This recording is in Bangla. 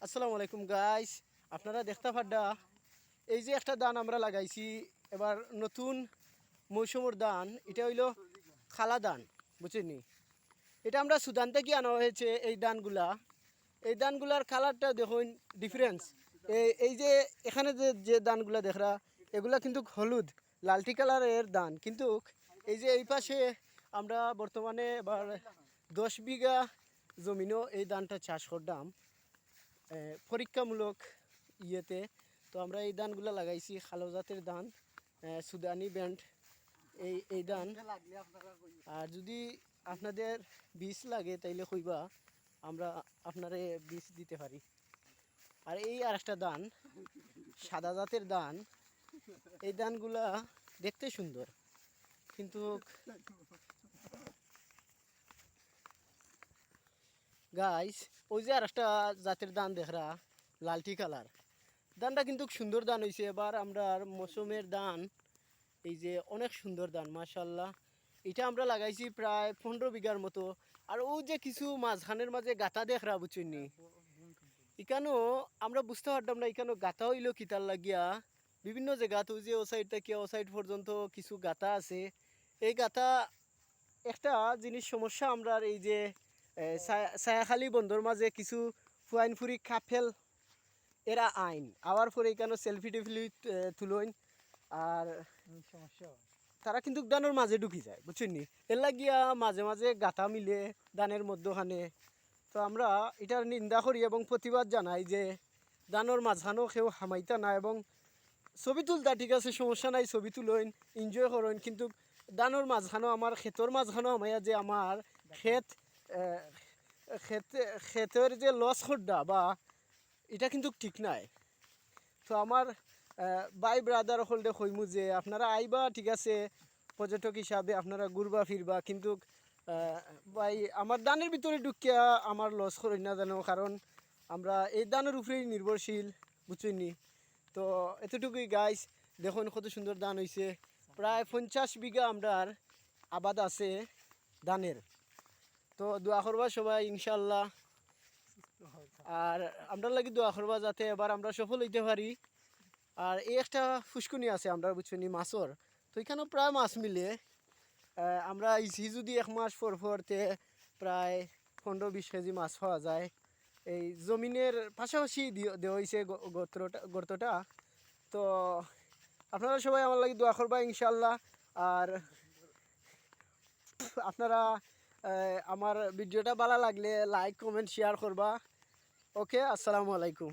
আসসালামু আলাইকুম গাইস, আপনারা দেখতে পাড্ডা এই যে একটা ধান আমরা লাগাইছি এবার নতুন মৌসুমের ধান। এটা হইলো খালা ধান, বুঝছেনি? এটা আমরা সুদান থেকে আনা হয়েছে। এই ধানগুলার কালারটা দেখুন ডিফারেন্স। এই যে এখানে যে যে ধানগুলা দেখরা এগুলা কিন্তু হলুদ লালটি কালারের ধান, কিন্তু এই যে এই পাশে আমরা বর্তমানে এবার 10 বিঘা জমিনও এই ধানটা চাষ করলাম পরীক্ষামূলক ইয়েতে। তো আমরা এই ধানগুলো লাগাইছি খালো জাতের ধান, সুদানি ব্যান্ড এই ধান। আর যদি আপনাদের বীজ লাগে তাইলে কইবা, আমরা আপনারে বীজ দিতে পারি। আর এই আর একটা ধান সাদা জাতের ধান। এই ধানগুলা দেখতে সুন্দর, কিন্তু গাইস ওই যে আর একটা জাতের ধান দেখরা লালটি কালার, ধানটা কিন্তু সুন্দর ধান হয়েছে। এবার আমরা মৌসুমের ধান, এই যে অনেক সুন্দর ধান মাশাল্লাহ। এটা আমরা লাগাইছি প্রায় 15 বিঘার মতো। আর ও যে কিছু মাঝখানের মাঝে গাতা দেখরা, বুঝছেননি? এখানেও আমরা বুঝতে পারতাম না এখানেও গাতা হইলো কিতার লাগিয়া। বিভিন্ন জায়গা তো যে ও সাইড থেকে ও সাইড পর্যন্ত কিছু গাতা আছে। এই গাতা একটা জিনিস সমস্যা আমরা এই যে ছায়াখালী বন্ধর মাঝে কিছু ফুয়াইন ফুরি কাফেল এরা আইন আবার পরে এখানে সেলফি টেফিলি তুলইন। আর সমস্যা তারা কিন্তু দানের মাঝে ঢুকি যায়, বুঝছেন নি? এর লাগিয়া মাঝে মাঝে গাথা মিলে দানের মধ্যখানে। তো আমরা এটার নিন্দা করি এবং প্রতিবাদ জানাই যে দানোর মাঝখানেও কেউ হামাইতা না। এবং ছবি তুলতা ঠিক আছে, সমস্যা নাই, ছবি তুলইন, এনজয় করেন, কিন্তু দানোর মাঝখানেও আমার ক্ষেতর মাঝখানেও হামাইয়া যে আমার ক্ষেত ক্ষেতের যে লস খড্ডা বা এটা কিন্তু ঠিক নাই। তো আমার বাই ব্রাদার হলদে কইমু যে আপনারা আইবা ঠিক আছে পর্যটক হিসাবে, আপনারা ঘুরবা ফিরবা, কিন্তু ভাই আমার দানের ভিতরে ঢুকিয়া আমার লস করি না জানো, কারণ আমরা এই দানের উপরেই নির্ভরশীল, বুঝছেননি? তো এতটুকুই গাইস। দেখুন কত সুন্দর ধান হয়েছে। প্রায় 50 বিঘা আমরার আবাদ আছে ধানের। তো দোয়া করবা সবাই ইনশাল্লাহ। আর আমরা লাগি দোয়া করবা যাতে এবার আমরা সফল হইতে পারি। আর এই একটা ফুসকুনি আছে আমরা, বুঝছেন, মাছর। তো এখানেও প্রায় মাছ মিলে আমরা ইসি যদি 1 মাস পরতে প্রায় 15-20 কেজি মাছ পাওয়া যায়। এই জমিনের পাশাপাশি দেওয়া হয়েছে গর্তটা। তো আপনারা সবাই আমার লাগি দোয়া করবা ইনশাল্লাহ। আর আপনারা আমার ভিডিওটা ভালো লাগলে লাইক কমেন্ট শেয়ার করবা। ওকে, আসসালামু আলাইকুম।